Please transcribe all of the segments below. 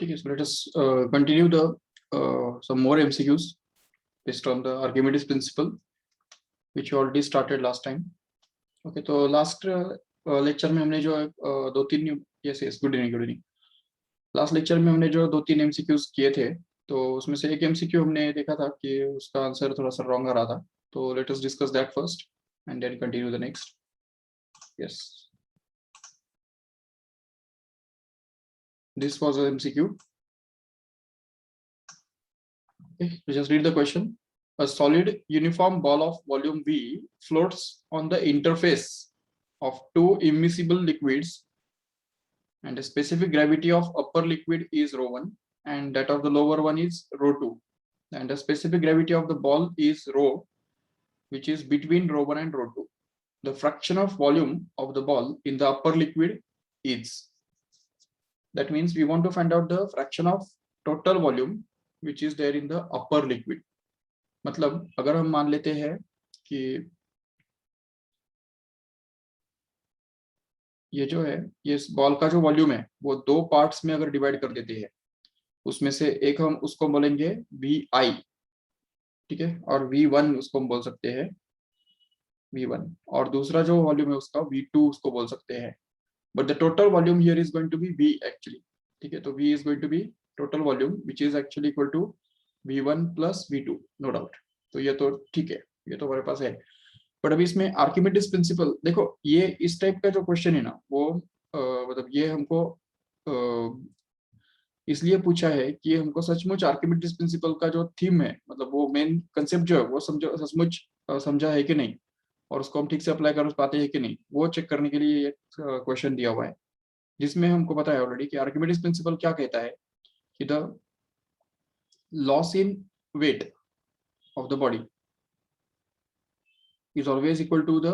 ठीक है, so let us continue the some more MCQs based on the Archimedes principle which you already started last time. Okay, तो last lecture में हमने जो दो तीन yes yes good evening last lecture में हमने जो दो तीन MCQs किए थे, तो उसमें से एक MCQ हमने देखा था कि उसका आंसर थोड़ा सा रॉन्ग आ रहा था, तो let us discuss that first and then continue the next. Yes, this was a MCQ. Okay, so just read the question. A solid uniform ball of volume V floats on the interface of two immiscible liquids, and the specific gravity of upper liquid is ρ1 and that of the lower one is ρ2, and the specific gravity of the ball is ρ, which is between ρ1 and ρ2. The fraction of volume of the ball in the upper liquid is. That means we want to find out the fraction of total volume which is there in the upper liquid. मतलब अगर हम मान लेते हैं कि ये जो है, ये बॉल का जो वॉल्यूम है वो दो पार्ट्स में अगर डिवाइड कर देते हैं, उसमें से एक हम उसको बोलेंगे Vi, ठीक है, और V1 उसको हम बोल सकते हैं V1, और दूसरा जो वॉल्यूम है उसका V2 उसको बोल सकते हैं. But the total volume here is going to be V actually. ठीक है, तो V is going to be total volume which is actually equal to V1 plus V2, no doubt. तो ये तो ठीक है, ये तो हमारे पास है. बट अभी इसमें आर्किमिडीज प्रिंसिपल देखो, ये इस टाइप का जो क्वेश्चन है ना, वो मतलब ये हमको इसलिए पूछा है कि हमको सचमुच आर्किमिडीज प्रिंसिपल का जो थीम है, मतलब वो मेन कंसेप्ट जो है वो समझो सचमुच समझा है कि नहीं, और उसको हम ठीक से अप्लाई कर पाते हैं कि नहीं, वो चेक करने के लिए ये क्वेश्चन दिया हुआ है, जिसमें हमको पता है ऑलरेडी कि आर्किमिडीज प्रिंसिपल क्या कहता है कि the loss in weight of the body is always equal to the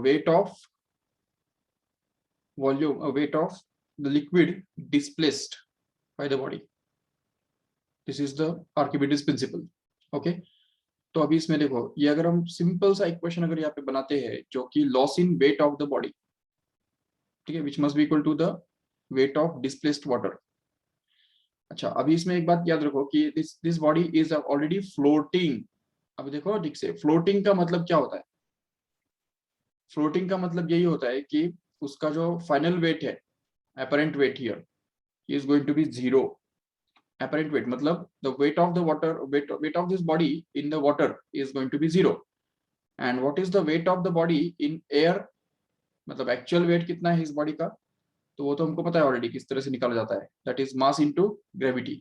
weight of volume, weight of the liquid displaced by the body. This is the Archimedes principle. Okay, तो अभी इसमें देखो, ये अगर हम सिंपल सा इक्वेशन अगर यहाँ पे बनाते हैं जो कि loss in weight of the body, ठीक है, which must be equal to the weight of displaced water. अच्छा, अभी इसमें एक बात याद रखो कि this body is already floating. अभी देखो ठीक से, फ्लोटिंग का मतलब क्या होता है? फ्लोटिंग का मतलब यही होता है कि उसका जो फाइनल वेट है, apparent weight here is going to be 0. Apparent weight मतलब the weight of the water, weight of this body in the water is going to be 0. And what is the weight of the body in air, मतलब actual weight कितना है इस body का, तो वो तो हमको पता है ऑलरेडी किस तरह से निकाला जाता है. That is mass into gravity,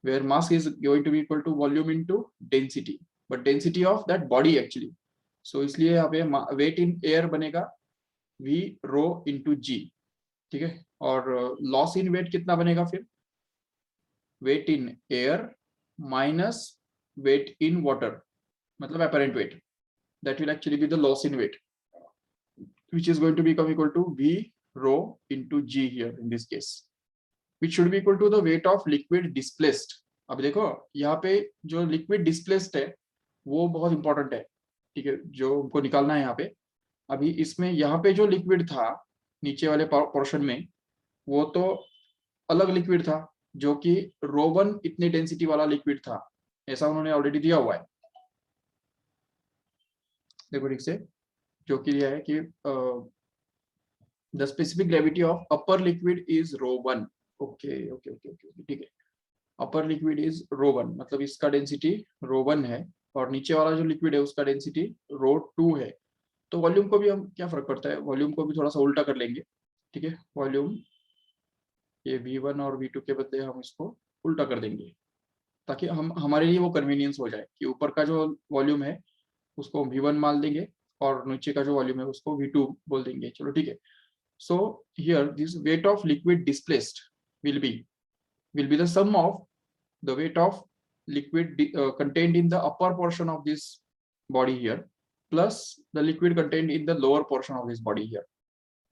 where mass is going to be equal to volume into density, but density of that body actually. So इसलिए यहाँ पे weight in air बनेगा V rho into G. ठीक है, और लॉस इन वेट कितना बनेगा फिर? Weight in air minus weight in water, मतलब apparent weight, that will actually be the loss in weight, which is going to become equal to V rho into G here in this case, which should be equal to the weight of liquid displaced. अब देखो यहाँ पे जो liquid displaced है वो बहुत important है, ठीक है, जो हमको निकालना है यहाँ पे. अभी इसमें यहाँ पे जो लिक्विड था नीचे वाले पोर्शन में, वो तो अलग लिक्विड था जो कि ρ1 इतनी डेंसिटी वाला लिक्विड था, ऐसा उन्होंने ऑलरेडी दिया हुआ है. देखो ठीक से, जो कि दिया है कि the specific gravity of upper liquid is ρ1. Okay okay okay okay, ठीक है, अपर लिक्विड इज ρ1 मतलब इसका डेंसिटी ρ1 है, और नीचे वाला जो लिक्विड है उसका डेंसिटी ρ2 है. तो वॉल्यूम को भी हम क्या फर्क पड़ता है, वॉल्यूम को भी थोड़ा सा उल्टा कर लेंगे. ठीक है, वॉल्यूम ये V1 और V2 के बदले हम इसको उल्टा कर देंगे, ताकि हम हमारे लिए वो कन्वीनियंस हो जाए कि ऊपर का जो वॉल्यूम है उसको V1 मान देंगे और नीचे का जो वॉल्यूम है उसको V2 बोल देंगे. चलो ठीक है. So here this weight of liquid displaced will be the sum of the weight of liquid contained in the upper portion of this body here plus the liquid contained in the lower portion of this body here.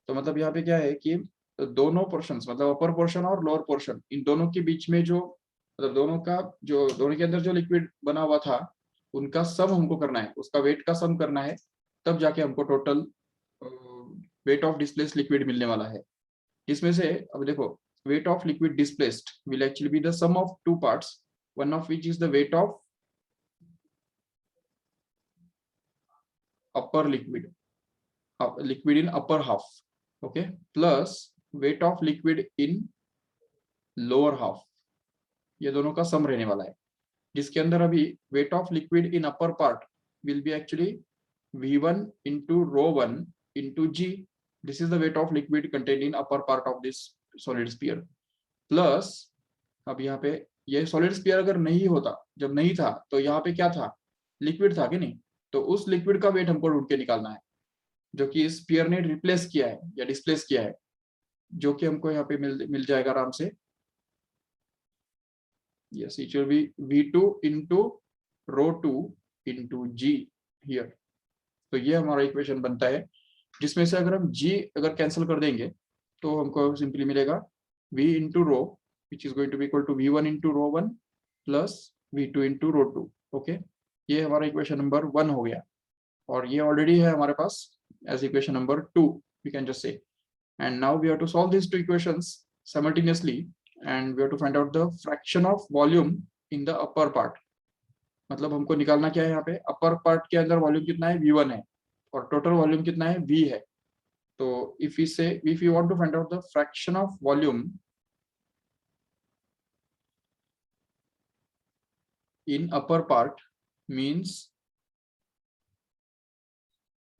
तो मतलब यहाँ पे क्या है कि दोनों portions, मतलब upper portion और लोअर पोर्शन, इन दोनों के बीच में जो, मतलब दोनों के अंदर जो लिक्विड बना हुआ था उनका सम हमको करना है, उसका वेट का सम करना है, तब जाके हमको total weight of displaced liquid मिलने वाला है. इसमें से अब देखो weight of liquid displaced will actually be the sum of two parts, one of which is the weight of upper liquid, liquid in upper half, okay, plus weight of liquid in lower half. ये दोनों का सम रहने वाला है, जिसके अंदर अभी weight of liquid in upper part will be actually V1 into ρ1 into G. This is the weight of liquid contained in upper part of this solid sphere. Plus अब यहाँ पे ये solid sphere अगर नहीं होता, जब नहीं था तो यहाँ पे क्या था, लिक्विड था कि नहीं, तो उस लिक्विड का वेट हमको ढूंढ के निकालना है, जो कि इस स्फीयर ने रिप्लेस किया है या डिस्प्लेस किया है, जो कि हमको यहाँ पे मिल जाएगा आराम से. Yes, it will be V2 into ρ2 into G here. तो ये हमारा इक्वेशन बनता है, जिसमें से अगर हम G अगर कैंसिल कर देंगे तो हमको सिंपली मिलेगा V into ρ, which is going to be equal to V1 into ρ1 plus V2 into ρ2. Okay, ये हमारा इक्वेशन नंबर 1 हो गया, और ये ऑलरेडी है हमारे पास as equation number 2, we can just say. And now we have to solve these two equations simultaneously, and we have to find out the fraction of volume in the upper part. मतलब हमको निकालना क्या है, यहाँ पे upper part के अंदर volume कितना है, V1 है, और टोटल वॉल्यूम कितना है, V है. तो if you want to find out the fraction of volume in upper part, means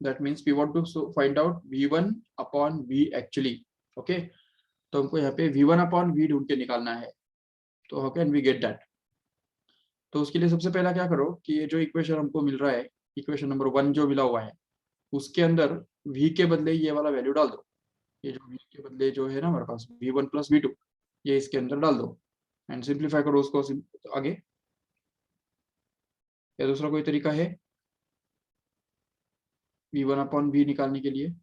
that means we want to find out V1 upon V actually. Okay, तो हमको यहाँ पे V1 upon V ढूंढ के निकालना है. तो how can we get that? तो उसके लिए सबसे पहला क्या करो कि ये जो इक्वेशन हमको मिल रहा है, इक्वेशन नंबर 1 जो मिला हुआ है, उसके अंदर V के बदले ये वाला वैल्यू डाल दो. ये जो V के बदले जो है ना हमारे पास V1 plus V2, ये इसके अंदर डाल दो एंड सिंप्लीफाई करो उसको आगे. या दूसरा कोई तरीका है V1 upon V निकालने के लिए?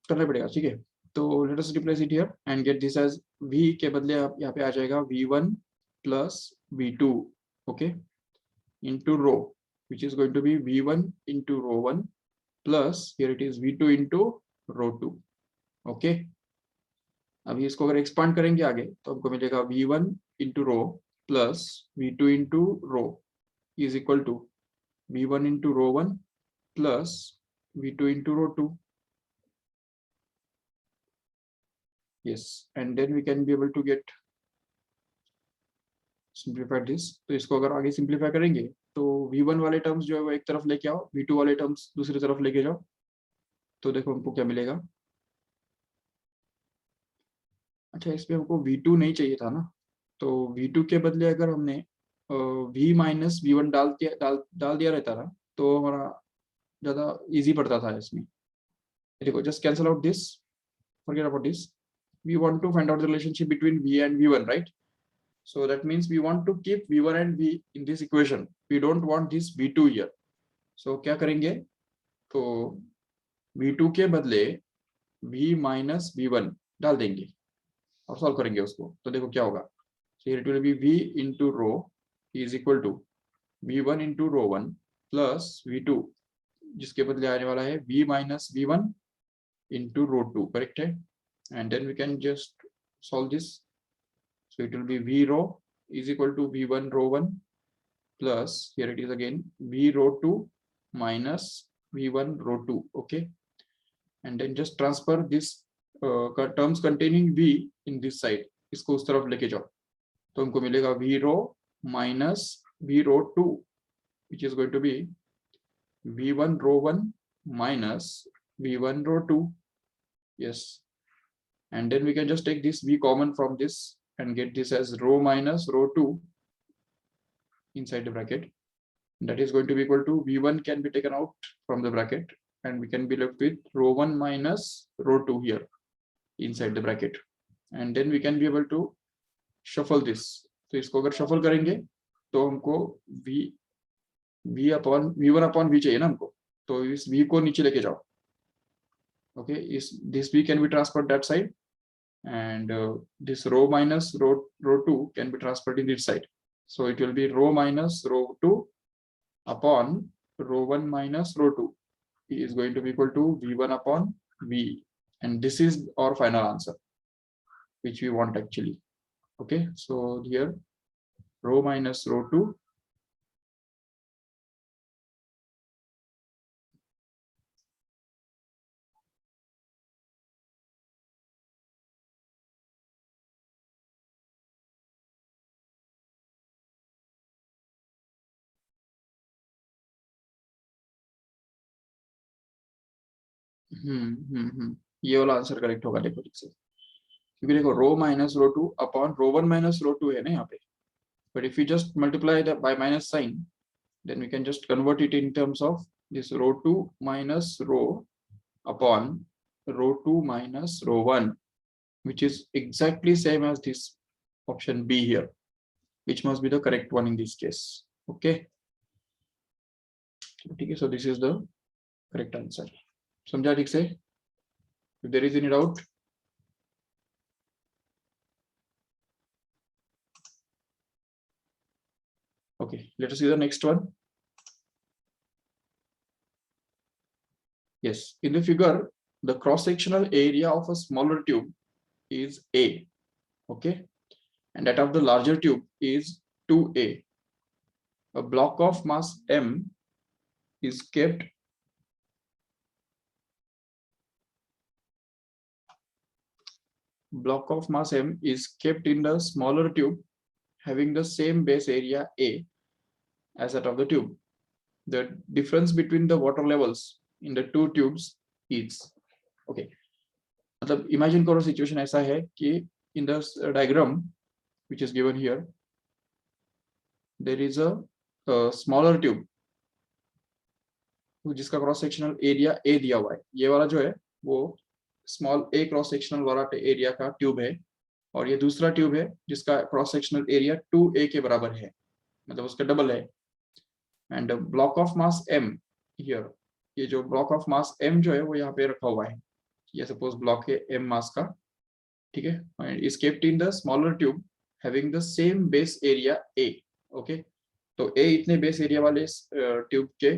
करना पड़ेगा, ठीक है. तो let us replace it here and get this as V के बदले आप यहाँ पे आ जाएगा V1 plus V2, okay, into rho, which is going to be V1 into ρ1 plus here it is V2 into ρ2. Okay, अभी इसको अगर एक्सपांड करेंगे आगे तो हमको मिलेगा V1 into rho plus V2 into rho is equal to V1 into ρ1 plus V2 into ρ2. Yes, and then we can be able to get simplified this. तो इसको अगर आगे सिंप्लीफाई करेंगे तो V1 वाले टर्म्स जो है वो एक तरफ लेके आओ, V2 वाले टर्म्स दूसरी तरफ लेके जाओ, तो देखो हमको क्या मिलेगा. अच्छा, इसमें हमको V2 नहीं चाहिए था ना, तो V2 के बदले अगर हमने V माइनस V1 डाल दिया रहता ना, तो हमारा ज्यादा इजी पड़ता था इसमें. देखो, just cancel out this, forget about this. We want to find out the relationship between V and V1, right? So that means we want to keep V1 and V in this equation. We don't want this V2 here. So क्या करेंगे, तो V2 के बदले V minus V1 डाल देंगे और solve करेंगे उसको. तो देखो क्या होगा. So here it will be V into rho is equal to V1 into ρ1 plus V2, जिसके बदले आने वाला है V minus V1 into ρ2, correct है. And then we can just solve this. So it will be V rho is equal to V1 ρ1 plus here it is again V ρ2 minus V1 ρ2. Okay, and then just transfer this terms containing V in this side, इसको उस तरफ लेके जाओ, तो हमको मिलेगा V rho minus V ρ2, which is going to be V1 ρ1 minus V1 ρ2. Yes, and then we can just take this V common from this and get this as rho minus ρ2 inside the bracket. That is going to be equal to V1 can be taken out from the bracket and we can be left with ρ1 minus ρ2 here inside the bracket. And then we can be able to shuffle this. तो इसको अगर shuffle करेंगे तो हमको V1 upon V चाहिए ना हमको, तो इस V को नीचे लेके जाओ. Okay, this V can be transferred that side, and this rho minus ρ2 can be transferred in this side. So it will be rho minus ρ2 upon rho1 minus rho2 is going to be equal to v1 upon v, and this is our final answer which we want actually. Okay, so here rho minus rho2 ये वाला answer correct होगा, देखो ठीक से, क्योंकि देखो rho minus rho two upon rho one minus rho two है ना यहाँ पे, but if you just multiply the by minus sign, then we can just convert it in terms of this rho two minus rho upon rho two minus rho one, which is exactly same as this option B here, which must be the correct one in this case. Okay, so this is the correct answer. समझा ठीक से? If there is any doubt, okay, let us see the next one. Yes, in the figure, the cross-sectional area of a smaller tube is A, okay, and that of the larger tube is 2A. A block of mass M is kept in the smaller tube having the same base area A as that of the tube. The difference between the water levels in the two tubes is, okay, मतलब imagine करो situation ऐसा है कि in the diagram which is given here, there is a smaller tube जिसका cross sectional area A दिया हुआ है, ये वाला जो है वो स्मॉल ए क्रॉस सेक्शनल वाला एरिया का ट्यूब है, और ये दूसरा ट्यूब है जिसका क्रॉस सेक्शनल एरिया 2a के बराबर है, मतलब उसका डबल है, and block of mass m here, ये जो ब्लॉक ऑफ मास m जो है वो यहाँ पे रखा हुआ है, ये सपोज ब्लॉक है m मास का, ठीक है, and is kept in the smaller tube having the same base area a, okay, तो a इतने बेस एरिया वाले ट्यूब के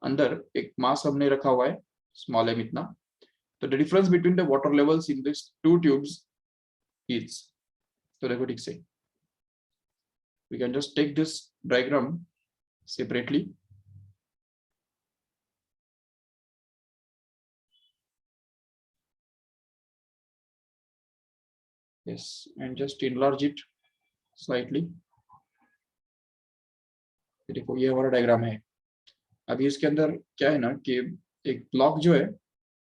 अंदर एक मास हमने रखा हुआ है स्मॉल m इतना, तो the difference between the water levels in this two tubes is, तो देखो ठीक से, we can just take this diagram separately. Yes, and just enlarge it slightly. देखो ये हमारा डायग्राम है, अभी इसके अंदर क्या है ना कि एक ब्लॉक जो है,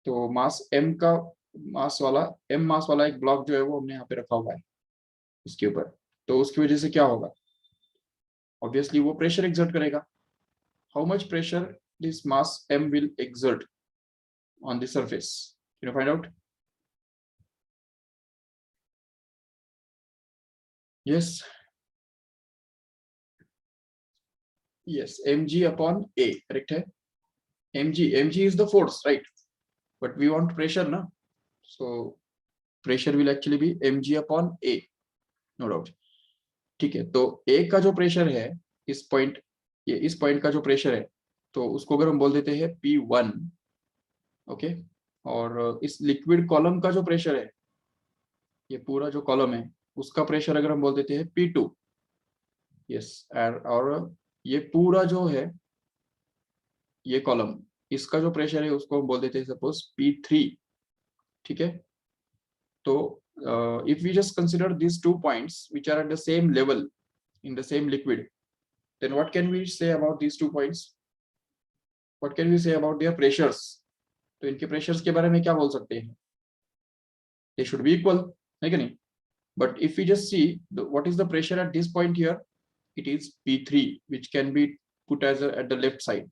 तो मास m का मास वाला m मास वाला एक ब्लॉक जो है वो हमने यहाँ पे रखा हुआ है इसके ऊपर, तो उसकी वजह से क्या होगा, ऑब्वियसली वो प्रेशर एक्सर्ट करेगा. How much pressure this mass m will exert on the surface, can you find out? yes yes mg upon a, correct है, mg is the force, right, but we want pressure na, so pressure will actually be mg upon a, no doubt. ठीक है, तो a का जो pressure है इस point, ये इस पॉइंट का जो प्रेशर है, तो उसको अगर हम बोल देते हैं P1, ओके, और इस लिक्विड कॉलम का जो प्रेशर है, ये पूरा जो कॉलम है उसका प्रेशर अगर हम बोल देते हैं P2, यस, और ये पूरा जो है ये कॉलम, इसका जो प्रेशर है उसको हम बोल देते हैं सपोज P3, ठीक है, तो if we just consider these 2 points which are at the same level in the same liquid, then what can we say about these 2 points? What can we say about their pressures? तो इनके pressures के बारे में क्या बोल सकते हैं? They should be equal, है कि नहीं? But if we just see what is the pressure at this point here, it is P3, which can be put as at the left side,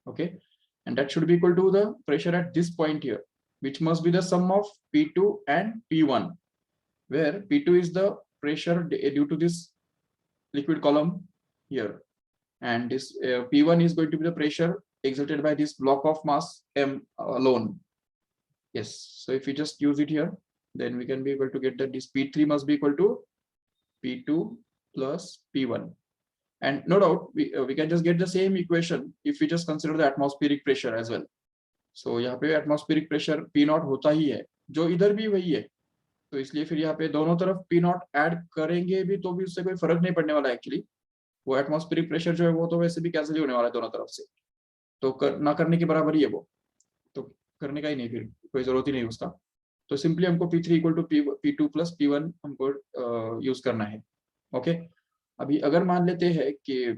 okay, and that should be equal to the pressure at this point here, which must be the sum of P2 and P1, where P2 is the pressure due to this liquid column here, and this P1 is going to be the pressure exerted by this block of mass m alone. Yes, so if we just use it here, then we can be able to get that this P3 must be equal to P2 plus P1, and no doubt we can just get the same equation if we just consider the atmospheric pressure as well. So यहाँ पे atmospheric pressure P not होता ही है, जो इधर भी वही है, तो इसलिए फिर यहाँ पे दोनों तरफ P नॉट ऐड करेंगे भी तो भी उससे कोई फर्क नहीं पड़ने वाला है एक्चुअली। वो एटमॉस्फेरिक प्रेशर जो है वो तो वैसे भी कैंसिल ही होने वाला है दोनों तरफ से, तो ना करने के बराबर ही है वो, तो करने का ही नहीं, फिर कोई जरूरत ही नहीं उसका। तो सिंपली हमको P3 equal to P2 plus P1 हमको यूज करना है। ओके, अभी अगर मान लेते हैं कि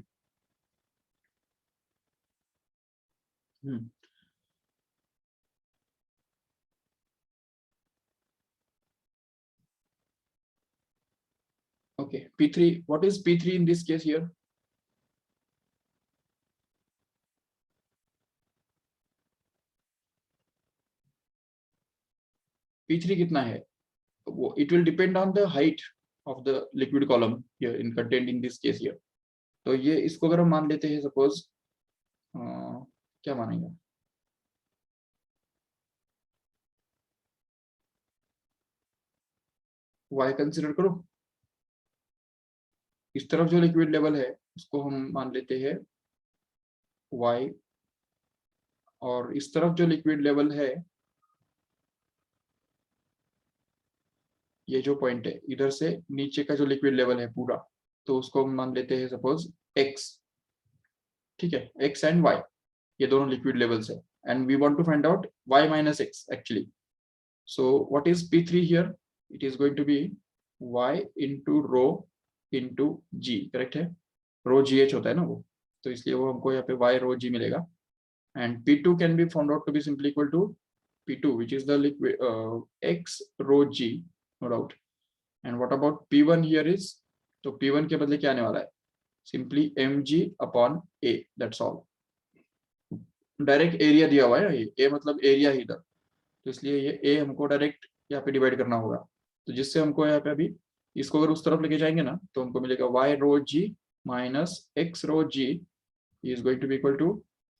okay, P3, what is P3 in this case here? P3 कितना है? It will depend on the height of the liquid column here in contained in this case here. तो ये इसको अगर हम मान लेते हैं सपोज, क्या मानेंगे, y कंसिडर करो, इस तरफ जो लिक्विड लेवल है उसको हम मान लेते हैं y, और इस तरफ जो लिक्विड लेवल है, ये जो पॉइंट है इधर से नीचे का जो लिक्विड लेवल है पूरा, तो उसको हम मान लेते हैं सपोज x, ठीक है, x एंड y, ये दोनों लिक्विड लेवल्स है, and we want to find out y minus x actually. So what is P3 here? It is going to be y into rho into g, correct है, rho GH होता है ना वो, तो इसलिए वो हमको यहाँ पे y रो g मिलेगा, and P2 can be found out to be simply equal to P2 which is the liquid x rho g, no doubt, and what about P1 here is, तो P1 के बदले क्या आने वाला है, simply mg upon a, that's all, direct area दिया हुआ है, ये a मतलब एरिया ही इधर, तो इसलिए ये a हमको डायरेक्ट यहाँ पे डिवाइड करना होगा, तो जिससे हमको यहाँ पे अभी इसको अगर उस तरफ लेके जाएंगे ना तो हमको मिलेगा y rho g minus x rho g is going to be equal to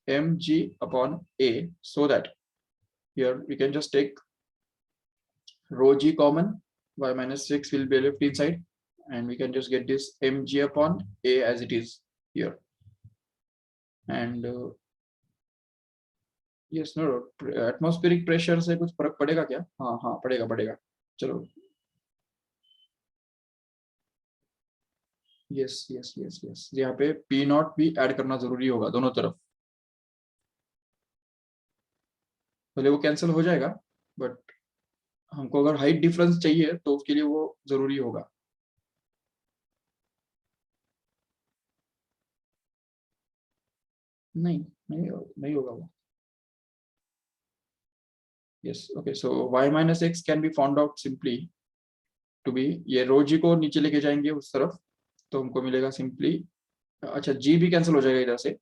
mg upon a, so that here we can just take rho g common, y minus 6 will be left inside, and we can just get this mg upon a as it is here, and yes, no, atmospheric pressure से कुछ फर्क पड़ेगा क्या? हाँ हाँ पड़ेगा पड़ेगा, चलो, यस यस यस यस, यहाँ पे P नॉट भी ऐड करना जरूरी होगा दोनों तरफ, भले वो कैंसिल हो जाएगा, बट हमको अगर हाइट डिफरेंस चाहिए तो उसके लिए वो जरूरी होगा। नहीं नहीं नहीं होगा वो, yes okay, so y minus x can be found out simply to be, ये रो जी को नीचे लेके जाएंगे उस तरफ, तो हमको मिलेगा सिंपली, अच्छा g भी कैंसिल हो जाएगा इधर से,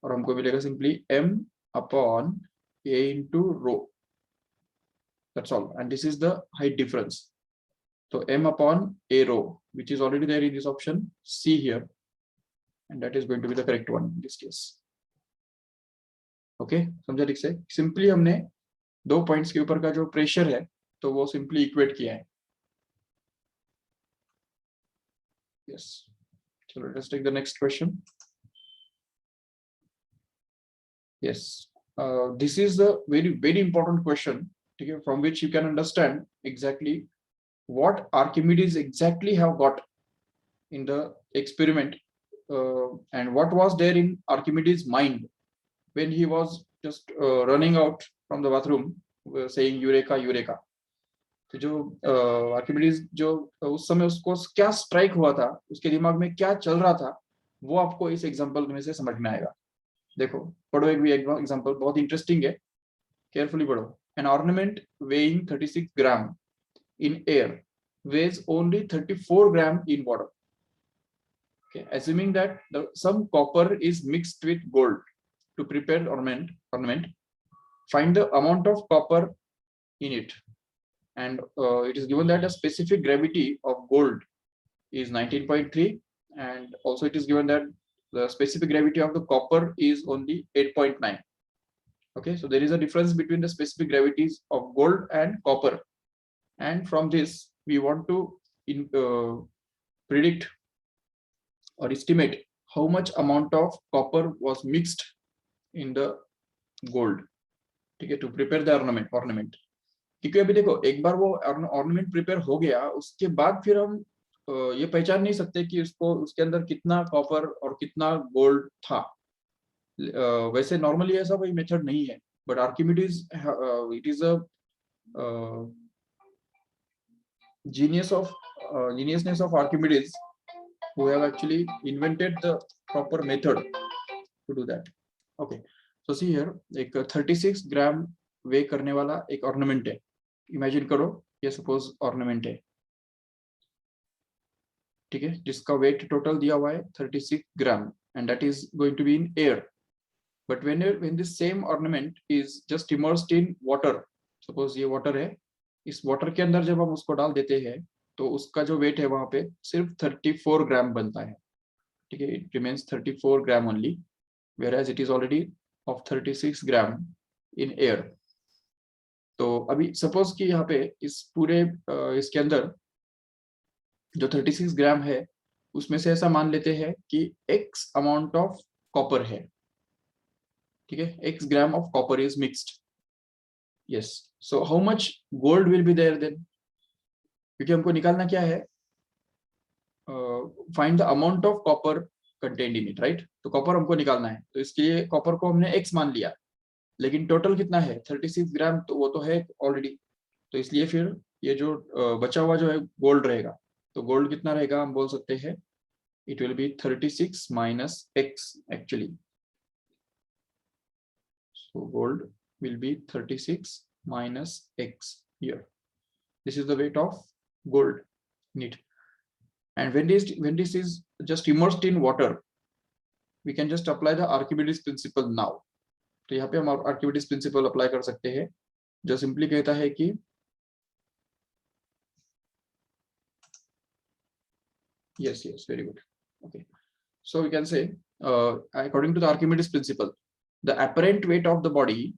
और हमको मिलेगा simply m upon a into rho, that's all, and this is the height difference, तो m upon a row which is already there in this option C here, and that is going to be the correct one in this case. Okay, समझा ठीक से, simply हमने दो points के ऊपर का जो प्रेशर है तो वो सिंपली इक्वेट किया है। यस, चलो let's take the next question. Yes, this is the very very important question, ठीक है, from which you can understand exactly what Archimedes exactly have got in the experiment, and what was there in Archimedes' mind when he was just running out from the bathroom saying eureka eureka। तो जो Archimedes जो उस समय उसको क्या strike हुआ था, उसके दिमाग में क्या चल रहा था, वो आपको इस एग्जांपल में से समझ में आएगा। देखो पढ़ो, एक भी एग्जांपल बहुत इंटरेस्टिंग है, केयरफुली पढ़ो। N ornament weighing 36 gram in air weighs only 34 gram in water. Okay, assuming that some copper is mixed with gold to prepare ornament, find the amount of copper in it, and it is given that the specific gravity of gold is 19.3, and also it is given that the specific gravity of the copper is only 8.9. Okay, so there is a difference between the specific gravities of gold and copper, and from this we want to predict or estimate how much amount of copper was mixed in the gold, ठीक है, to prepare the ornament. क्योंकि अभी देखो एक बार वो ornament prepare हो गया, उसके बाद फिर हम ये पहचान नहीं सकते कि उसको उसके अंदर कितना कॉपर और कितना गोल्ड था। वैसे नॉर्मली ऐसा कोई मेथड नहीं है, but Archimedes it is a geniusness of Archimedes, who have actually invented the proper method to do that. Okay, so see here, एक 36 ग्राम वे करने वाला एक ऑर्नामेंट है। इमेजिन करो ये सपोज ऑर्नामेंट है, ठीक है, जिसका वेट टोटल दिया हुआ है 36 ग्राम, and that is going to be in air. But when this same ornament is just immersed in water, suppose ये वाटर है, इस वाटर के अंदर जब हम उसको डाल देते हैं तो उसका जो वेट है वहां पे सिर्फ 34 ग्राम बनता है, ठीक है, it remains 34 gram only, whereas it is already of 36 gram in air। तो अभी सपोज कि यहाँ पे इस पूरे इसके अंदर जो 36 ग्राम है उसमें से ऐसा मान लेते हैं कि x अमाउंट ऑफ कॉपर है, ठीक है, x gram of copper is mixed. Yes, so how much gold will be there then, क्योंकि हमको निकालना क्या है, find the amount of copper contained in it, right. तो कॉपर हमको निकालना है, तो इसके लिए कॉपर को हमने x मान लिया, लेकिन टोटल कितना है 36 ग्राम, तो वो तो है ऑलरेडी, तो इसलिए फिर ये जो बचा हुआ जो है गोल्ड रहेगा, तो गोल्ड कितना रहेगा, हम बोल सकते हैं it will be 36 minus x actually, so gold will be 36 minus x here, this is the weight of gold in it। And when this is just immersed in water, we can just apply the Archimedes principle now। तो यहाँ पे हम Archimedes principal apply कर सकते हैं, जो simply कहता है कि yes, very good, okay, so we can say according to the Archimedes principle, the apparent weight of the body,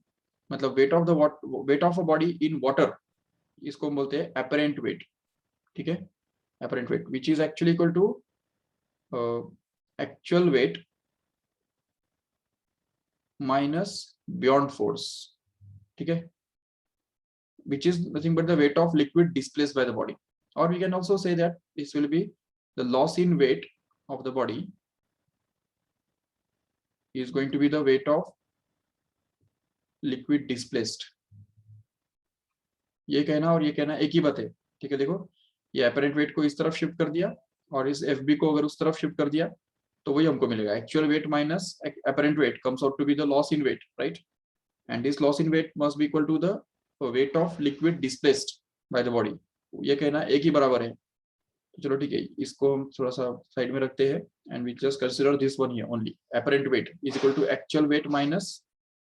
मतलब weight of a body in water, इसको हम बोलते हैं apparent weight, ठीक है, apparent weight which is actually equal to actual weight minus beyond force, ठीक है, which is nothing but the weight of liquid displaced by the body, or we can also say that this will be the loss in weight of the body is going to be the weight of liquid displaced। ये कहना और ये कहना एक ही बात है, ठीक है। देखो ये apparent weight को इस तरफ शिफ्ट कर दिया और इस FB को अगर उस तरफ शिफ्ट कर दिया तो वही हमको मिलेगा, actual weight minus apparent weight comes out to be the loss in weight, right, and this loss in weight must be equal to the weight of liquid displaced by the body। ये कहना एक ही बराबर है, चलो ठीक है, इसको हम थोड़ा सा साइड में रखते हैं, and we just consider this one here only, apparent weight is equal to actual weight minus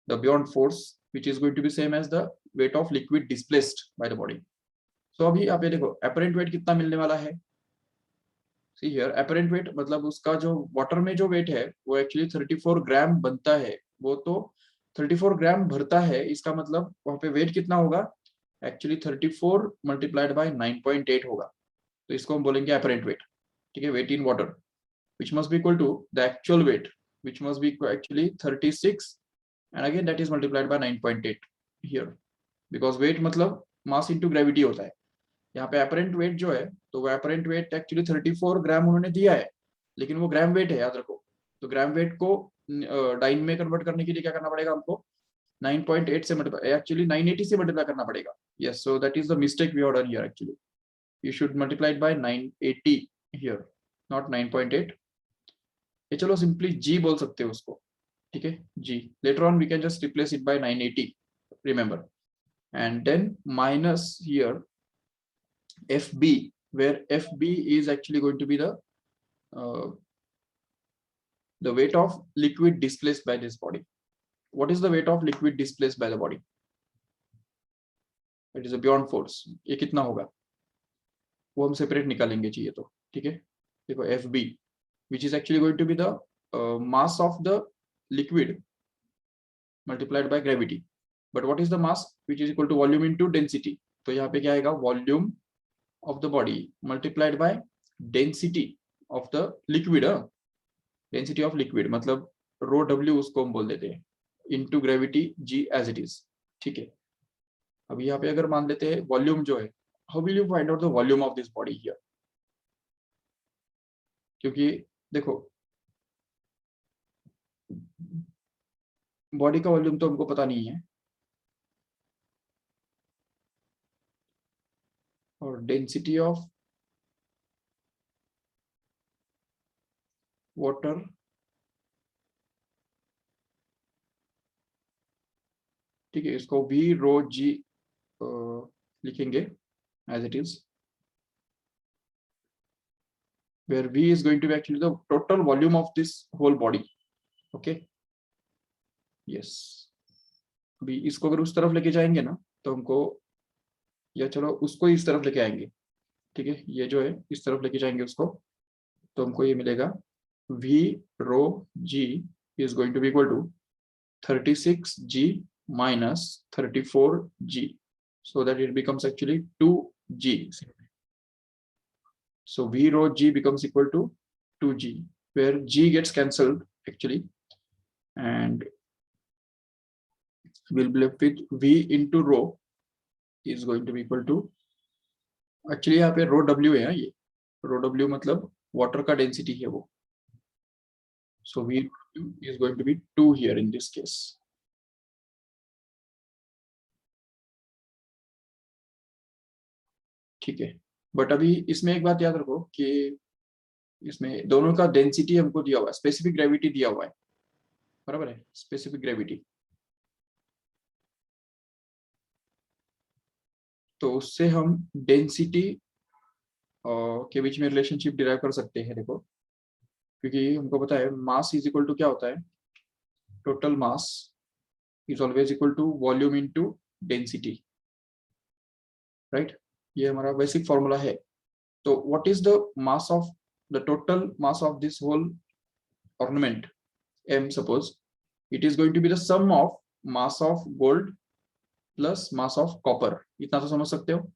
the beyond force which is going to be same as the weight of liquid displaced by the body। so अभी आप ये देखो apparent weight कितना मिलने वाला है, see here apparent weight मतलब उसका जो वाटर में जो वेट है वो एक्चुअली 34 ग्राम बनता है, वो तो 34 ग्राम भरता है, इसका मतलब वहां पे वेट कितना होगा, एक्चुअली 34 मल्टीप्लाइड बाय 9.8 होगा, तो इसको हम बोलेंगे apparent weight, ठीक है, weight in water which must be equal to the actual weight which must be actually 36 and again that is multiplied by 9.8 here, because weight मतलब mass into gravity होता है, यहाँ पे apparent weight जो है तो वो apparent weight actually 34 ग्राम उन्होंने दिया है, लेकिन वो ग्राम वेट है, याद रखो। तो ग्राम वेट को डाइन में कन्वर्ट करने के लिए क्या करना पड़ेगा हमको, 9.8 से मल्टीप्लाई, एक्चुअली 980 से मल्टीप्लाई करना पड़ेगा। Yes, so that is the mistake we have done here, actually you should multiply it by 980 here, not 9.8। ये चलो सिंपली g बोल सकते हो उसको, ठीक है, g later on we can just replace it by 980, remember, and then minus here fb, where fb is actually going to be the weight of liquid displaced by this body। what is the weight of liquid displaced by the body, it is a beyond force, ये कितना होगा वो हम separate निकालेंगे चाहिए तो, ठीक है। देखो FB which is actually going to be the mass of the liquid multiplied by gravity, but what is the mass which is equal to volume into density, तो यहाँ पे क्या आएगा, volume of the body multiplied by density of the liquid, density of liquid मतलब rho W उसको हम बोल देते हैं, into gravity g as it is. ठीक है, अब यहाँ पे अगर मान लेते हैं वॉल्यूम जो है, how will you find out the volume of this body here? क्योंकि देखो बॉडी का वॉल्यूम तो हमको पता नहीं है, और डेंसिटी ऑफ वाटर ठीक है, इसको वी रो जी लिखेंगे as it is, where V is going to be actually the total volume of this whole body. Okay, yes, अभी इसको अगर उस तरफ लेके जाएंगे ना तो हमको, या चलो उसको इस तरफ लेके आएंगे, ठीक है, ये जो है इस तरफ लेके जाएंगे उसको, तो हमको ये मिलेगा V row G is going to be equal to 36G minus 34G, so that it becomes actually 2G. So V rho G becomes equal to 2G, where G gets cancelled actually, and we'll be left with V into rho is going to be equal to, actually यहाँ पे रो W है, ये रो W मतलब water का density है वो, so V is going to be 2 here in this case. ठीक है, बट अभी इसमें एक बात याद रखो कि इसमें दोनों का डेंसिटी हमको दिया हुआ है, स्पेसिफिक ग्रेविटी दिया हुआ है, बराबर है, स्पेसिफिक ग्रेविटी, तो उससे हम डेंसिटी के बीच में रिलेशनशिप डिराइव कर सकते हैं। देखो, क्योंकि हमको पता है मास इज इक्वल टू क्या होता है, total mass is always equal to volume into density, right, ये हमारा बेसिक फॉर्मूला है। तो what is the mass of the total mass of this whole ornament m, suppose it is going to be the sum of mass of gold plus mass of copper, इतना तो समझ सकते हो,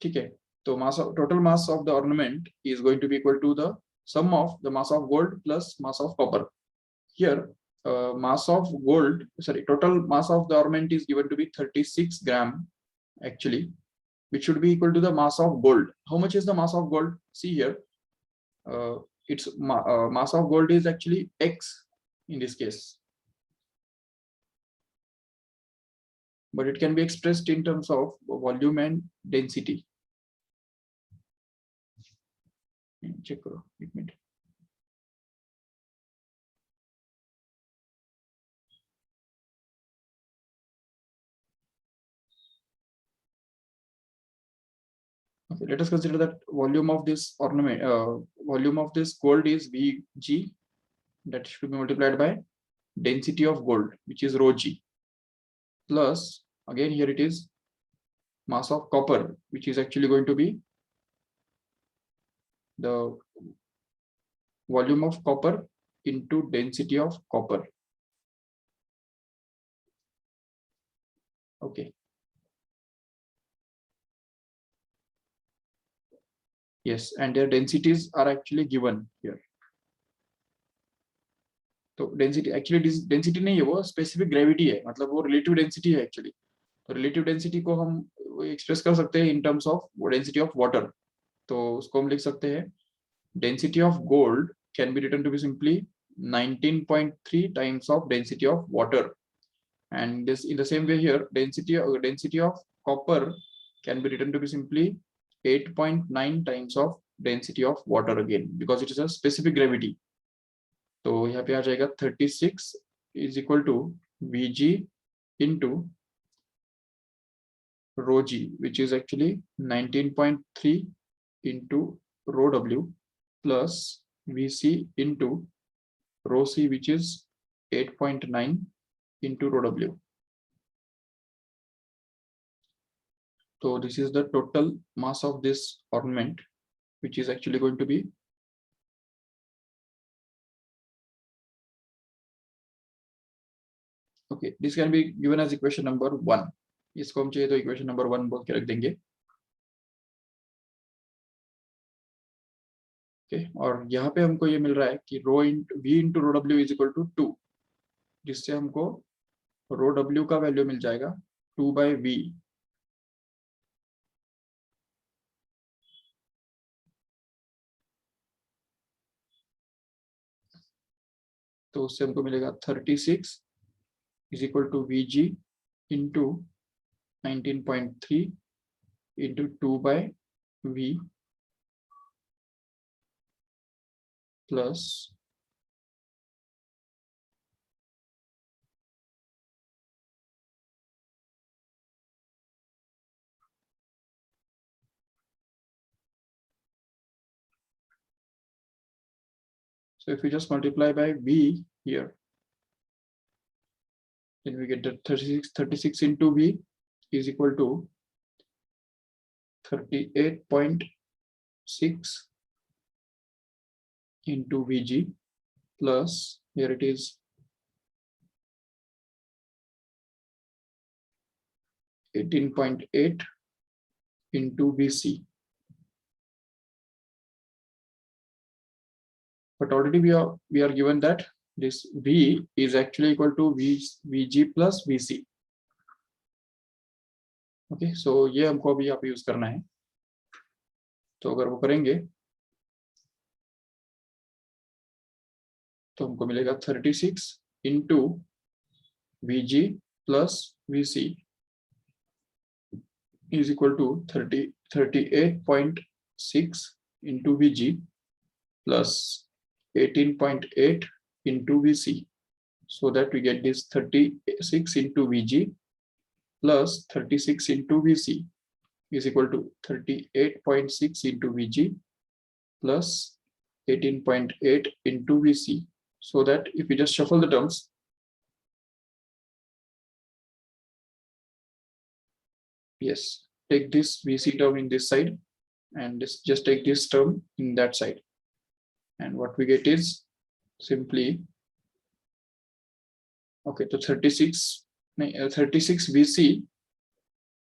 ठीक है, तो mass of total mass of the ornament is going to be equal to the sum of the mass of gold plus mass of copper. Here mass of gold, sorry, total mass of the ornament is given to be 36 gram actually, which should be equal to the mass of gold. How much is the mass of gold? See here, its mass of gold is actually x in this case, but it can be expressed in terms of volume and density. Check करो एक minute, okay, let us consider that volume of this ornament, volume of this gold is Vg, that should be multiplied by density of gold, which is rho g, plus again here it is mass of copper, which is actually going to be the volume of copper into density of copper. Okay, yes, and their densities are actually given here. तो density actually density नहीं है, वो specific gravity है, मतलब वो relative density है actually. तो relative density को हम एक्सप्रेस कर सकते हैं in terms of density of water, तो उसको हम लिख सकते हैं density of gold can be written to be simply 19.3 times of density of water, and this in the same way here density of copper can be written to be simply 8.9 times of density of water again, because it is a specific gravity. तो यहाँ पे आ जाएगा 36 is equal to Vg into rho g, which is actually 19.3 into rho W plus Vc into rho C, which is 8.9 into rho W. So this is the total mass of this ornament, which is actually going to be okay. This can be given as equation number 1. इसको हम चाहिए तो equation number 1 बोल के रख देंगे. Okay, और यहाँ पे हमको ये मिल रहा है कि रो वी इंटू रो डब्ल्यू इज इक्वल टू 2, जिससे हमको रो डब्ल्यू का वैल्यू मिल जाएगा 2/v। तो उससे हमको मिलेगा 36 is equal to V g into 19.3 into 2/v plus so if we just multiply by v here, then we get that 36 into v is equal to 38.6 into vg plus here it is 18.8 into vc. But already we are given that this v is actually equal to vg plus vc. Okay, so ये हमको अभी यहाँ पे use करना है। तो अगर वो करेंगे तो हमको मिलेगा 36 into V g plus V C is equal to 38.6 into V g plus 18.8 into vc, so that we get this 36 into vg plus 36 into vc is equal to 38.6 into vg plus 18.8 into vc, so that if we just shuffle the terms, yes, take this vc term in this side and just take this term in that side, and what we get is simply okay, तो 36 vc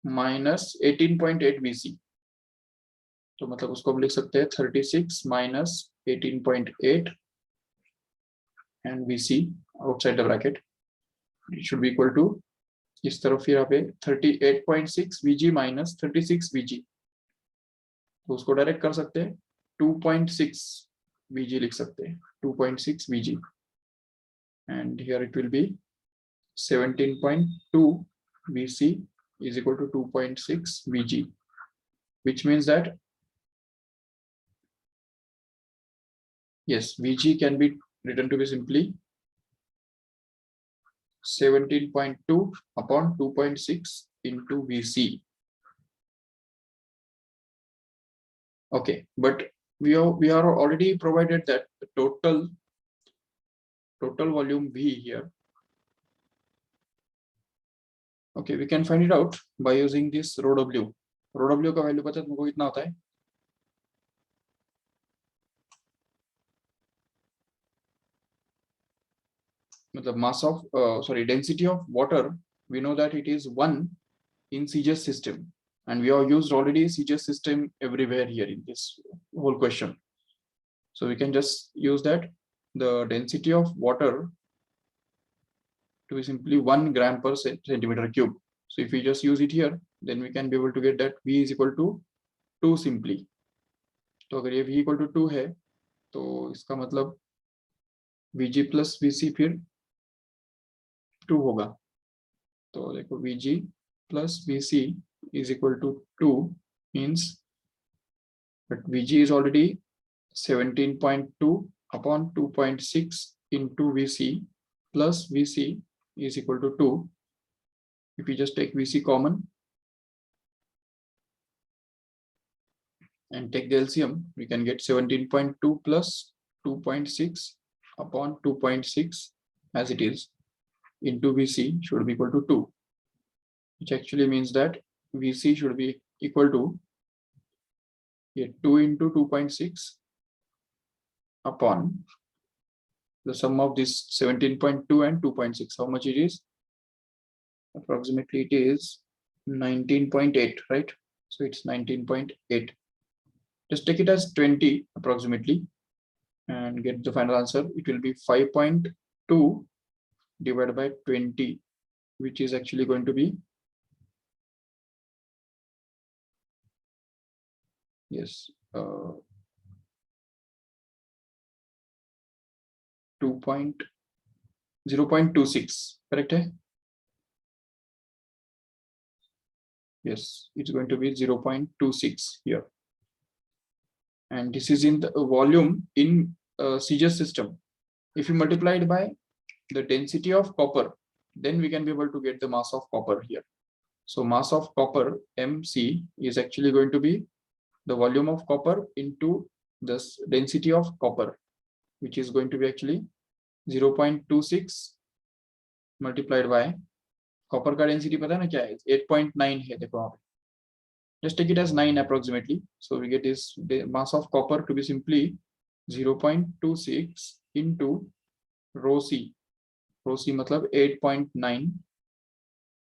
minus 18.8 vc, तो मतलब उसको हम लिख सकते हैं 36 minus 18.8 and vc outside the bracket, it should be equal to इस तरफ फिर यहाँ पे 38.6 vg minus 36 vg, तो उसको डायरेक्ट कर सकते हैं 2.6 vg लिख सकते हैं 2.6 vg, and here it will be 17.2 vc is equal to 2.6 vg, which means that yes, vg can be written to be simply 17.2 upon 2.6 into vc. Okay, but we are already provided that the total volume v here. Okay, we can find it out by using this rho w. Rho w का value पता है तुमको कितना होता है? मतलब mass of density of water, we know that it is 1 in CGS system, and we have used already CGS system everywhere here in this whole question, so we can just use that the density of water to be simply 1 gram per centimeter cube. So if we just use it here, then we can be able to get that v is equal to 2 simply. तो अगर ये v equal to 2 है तो इसका मतलब vg plus vc फिर 2 होगा, तो देखो vg plus vc is equal to 2 means but vg is already 17.2 upon 2.6 into vc plus vc is equal to 2. If we just take vc common and take the LCM, we can get 17.2 plus 2.6 upon 2.6 as it is into vc should be equal to 2, which actually means that vc should be equal to 2 into 2.6 upon the sum of this 17.2 and 2.6. How much it is? Approximately it is 19.8, right? So it's 19.8. Just take it as 20 approximately. and get the final answer. It will be 5.2 divided by 20, which is actually going to be, yes, 0.26, correct? Yes, it's going to be 0.26 here. And this is in the volume in Sieger's system. If you multiply it by the density of copper, then we can be able to get the mass of copper here. So mass of copper, MC, is actually going to be the volume of copper into the density of copper, which is going to be actually 0.26 multiplied by copper का density पता है ना क्या है? 8.9 है, देखो आप. Just take it as 9 approximately. So we get this, the mass of copper to be simply 0.26 into rho C. Rho C मतलब 8.9.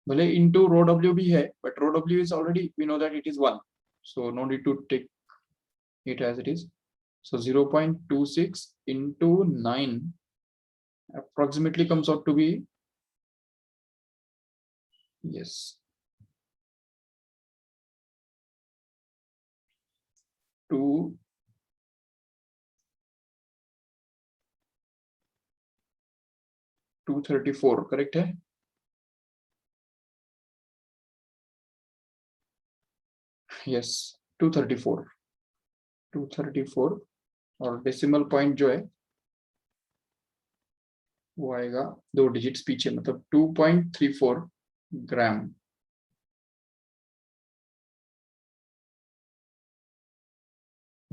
भले into rho W भी है, but rho W is already, we know that it is 1. So no need to take it as it is. So 0.26 into 9 approximately comes out to be, yes, 234, correct है? Yes, 234 और decimal point जो है वो आएगा 2 digits पीछे, मतलब 2.34 ग्राम.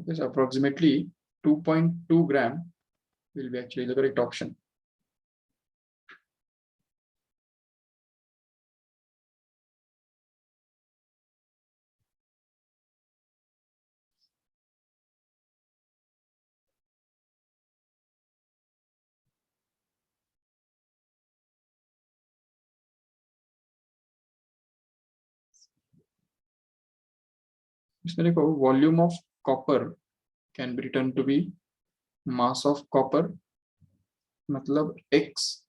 Okay, so approximately 2.2 gram will be actually the correct option. इसमें देखो volume of copper can be written to be mass of copper मतलब x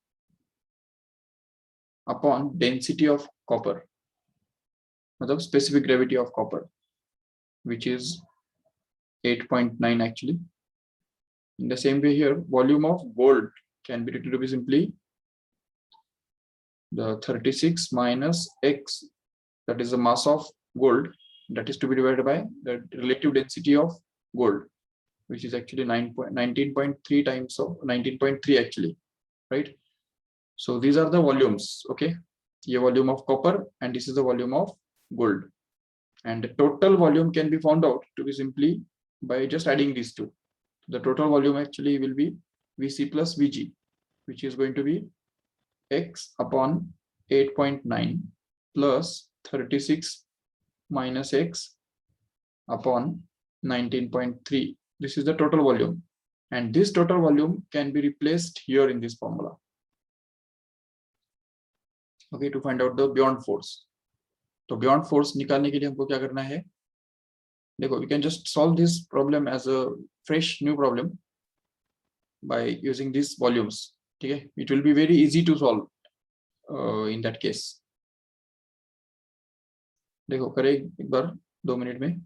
upon density of copper मतलब specific gravity of copper, which is 8.9 actually. In the same way here, volume of gold can be written to be simply the 36 minus x, that is the mass of gold, that is to be divided by the relative density of gold, which is actually 19.3 times of 19.3 actually, right? So these are the volumes. Okay, ये volume of copper and this is the volume of gold, and the total volume can be found out to be simply by just adding these two. The total volume actually will be Vc plus Vg, which is going to be x upon 8.9 plus 36 minus x upon 19.3. This is the total volume, and this total volume can be replaced here in this formula. Okay, to find out the beyond force. तो beyond force निकालने के लिए हमको क्या करना है? देखो, we can just solve this problem as a fresh new problem by using these volumes. ठीक है? It will be very easy to solve in that case. देखो करें एक बार 2 मिनट में.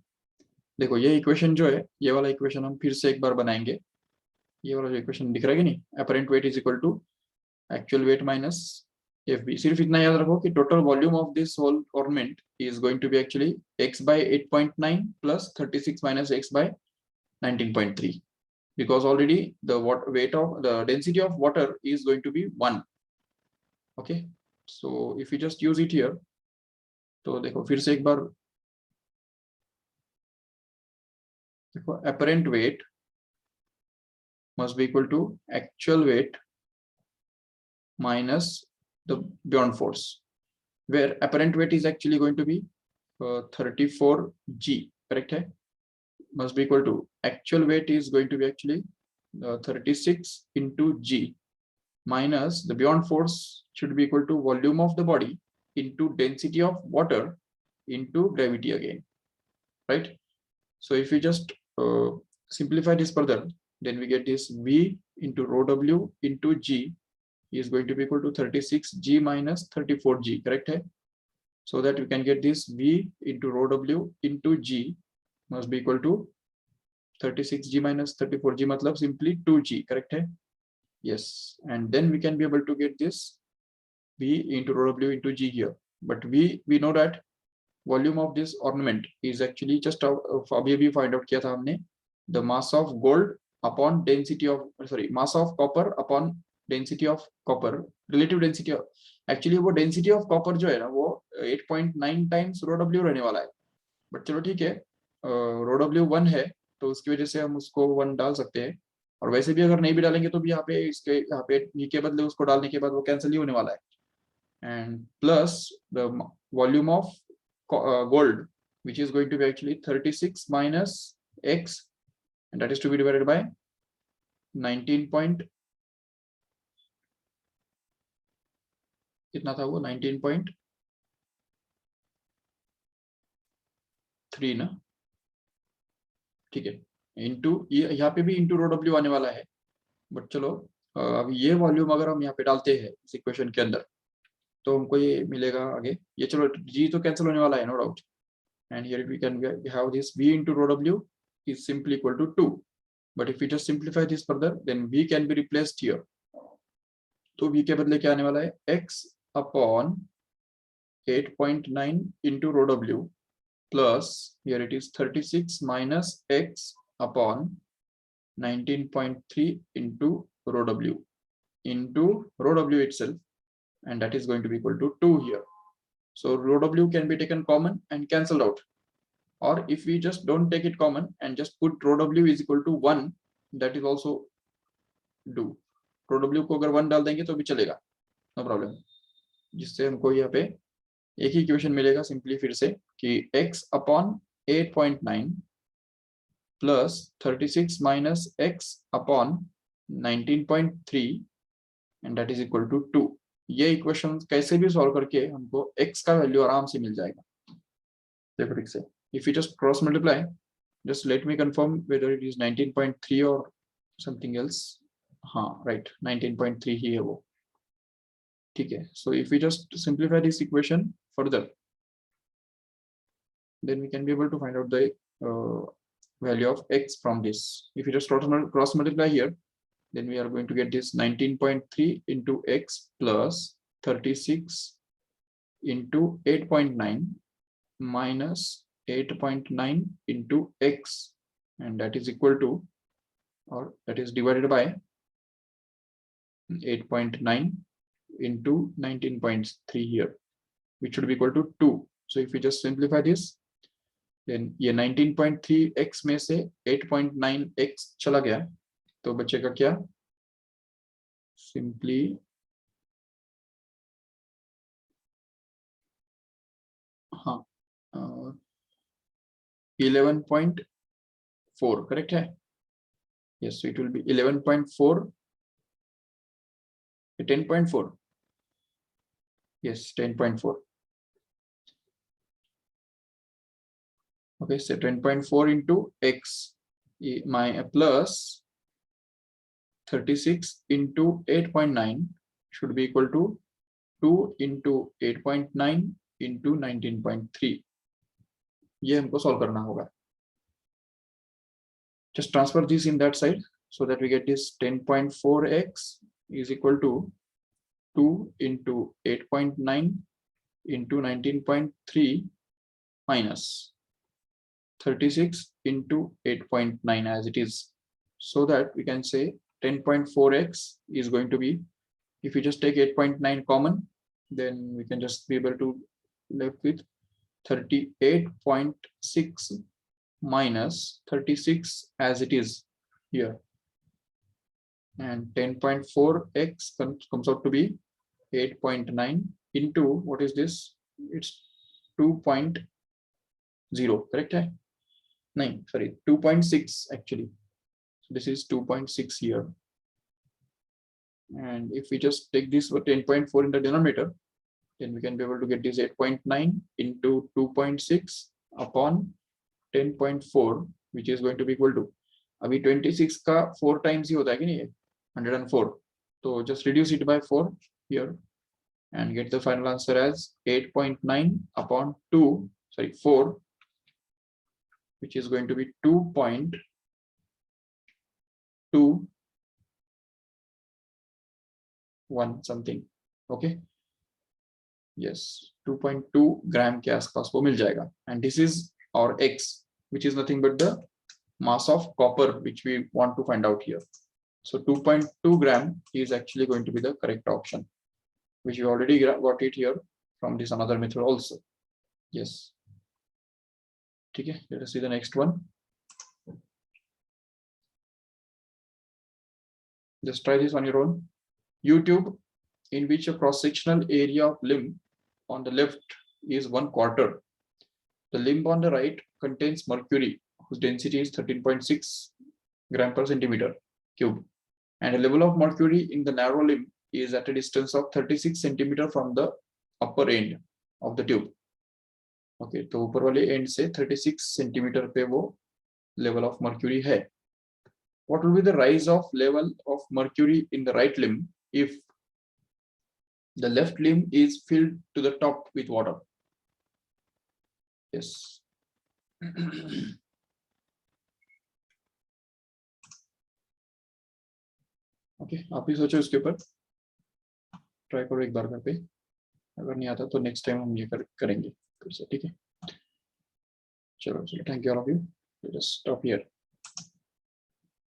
देखो ये इक्वेशन जो है, ये वाला इक्वेशन हम फिर से एक बार बनाएंगे. ये वाला जो इक्वेशन दिख रहा है कि नहीं, apparent weight is equal to actual weight minus FB. सिर्फ इतना याद रखो कि total volume of this whole ornament is going to be actually x by 8.9 plus 36 minus x by 19.3, because already the weight of the density of water is going to be 1. Okay, so if you just use it here, तो देखो फिर से एक बार देखो, apparent weight must be equal to actual weight minus the beyond force, where apparent weight is actually going to be 34 g, correct hai? Must be equal to actual weight is going to be actually 36 into g minus the beyond force should be equal to volume of the body into density of water into gravity again, right? So if you just simplify this further, then we get this V into rho W into G is going to be equal to 36G minus 34G, correct hai? So that we can get this V into rho W into G must be equal to 36G minus 34G, matlab simply 2G, correct hai? Yes, and then we can be able to get this V into rho W into G here. But we know that volume of this ornament is actually just अभी अभी find out किया था हमने, the mass of gold upon density of mass of copper upon density of copper, relative density of, actually वो density of copper जो है ना वो 8.9 times rho W रहने वाला है. बट चलो ठीक है, rho W 1 है तो उसकी वजह से हम उसको 1 डाल सकते हैं, और वैसे भी अगर नहीं भी डालेंगे तो भी यहाँ पे इसके यहाँ पे v के बदले उसको डालने के बाद वो कैंसिल ही होने वाला है. And plus the volume of gold, which is going to be actually 36 minus x, and that is to be divided by 19 point, कितना था वो 19.3 ना, ठीक है, इंटू यहाँ पे भी इंटू रो डब्ल्यू आने वाला है. बट चलो अब ये वॉल्यूम अगर हम यहाँ पे डालते हैं इस इक्वेशन के अंदर तो हमको ये मिलेगा आगे, ये चलो g तो कैंसिल होने वाला है, no doubt. And here we can have this v into rho w is simply equal to 2. But if we just simplify this further, then v can be replaced here. तो v के बदले क्या आने वाला है, x upon 8.9 into rho w plus here it is 36 minus x upon 19.3 into rho w into rho w itself, and that is going to be equal to 2 here. So rho w can be taken common and cancelled out. Or if we just don't take it common and just put rho w is equal to 1, that is also do. rho w को अगर 1 डाल देंगे तो भी चलेगा, no problem, जिससे हमको यहाँ पे एक ही इक्वेशन मिलेगा सिंपली फिर से कि x upon 8.9 plus 36 minus x upon 19.3 and that is equal to 2. ये इक्वेशन कैसे भी सॉल्व करके हमको x का वैल्यू आराम से मिल जाएगा. देखो ठीक से, if you just cross multiply, just let me confirm whether it is 19.3 or something else. हाँ, right, 19.3 ही है वो, ठीक है. So if we just simplify this equation further, then we can be able to find out the value of x from this. If you just cross multiply here, then we are going to get this 19.3 into x plus 36 into 8.9 minus 8.9 into x, and that is equal to, or that is divided by 8.9 into 19.3 here, which should be equal to 2. So if we just simplify this, then ये 19.3x में से 8.9x चला गया तो बचेगा क्या, simply हाँ 11.4 correct है. yes, so it will be 11.4, 10.4, yes, 10.4. okay, so 10.4 into x my plus 36 into 8.9 should be equal to 2 into 8.9 into 19.3. ये हमको सॉल्व करना होगा. Just transfer this in that side so that we get this 10.4x is equal to 2 into 8.9 into 19.3 minus 36 into 8.9 as it is, so that we can say 10.4x is going to be, if we just take 8.9 common, then we can just be able to left with 38.6 minus 36 as it is here, and 10.4x comes out to be 8.9 into what is this, it's 2.0 correct hai? No, sorry, 2.6 actually. So this is 2.6 here, and if we just take this 10.4 in the denominator, then we can be able to get this 8.9 into 2.6 upon 10.4, which is going to be equal to, अभी 26 का 4 times ही होता है कि नहीं, 104, तो just reduce it by 4 here and get the final answer as 8.9 upon 2, sorry 4, which is going to be 2.21 something. Okay, yes, 2.2 ग्राम के आसपास वो मिल जाएगा. And this is our x, which is nothing but the mass of copper which we want to find out here. So 2.2 gram is actually going to be the correct option, which we already got it here from this another method also. Yes. Okay, let us see the next one. Just try this on your own. YouTube, in which a cross-sectional area of limb on the left is 1/4. The limb on the right contains mercury, whose density is 13.6 gram per centimeter cube, and a level of mercury in the narrow limb is at a distance of 36 centimeter from the upper end of the tube. Okay, तो ऊपर वाले and से 36 centimetre पे वो level of mercury है. What will be the rise of level of mercury in the right limb if the left limb is filled to the top with water? Yes. Okay, आप ही सोचो इसके ऊपर, try करो एक बार घर पे, अगर नहीं आता तो नेक्स्ट टाइम हम ये करेंगे फिर से. ठीक है, चलो चलो, thank you all of you. Just stop here.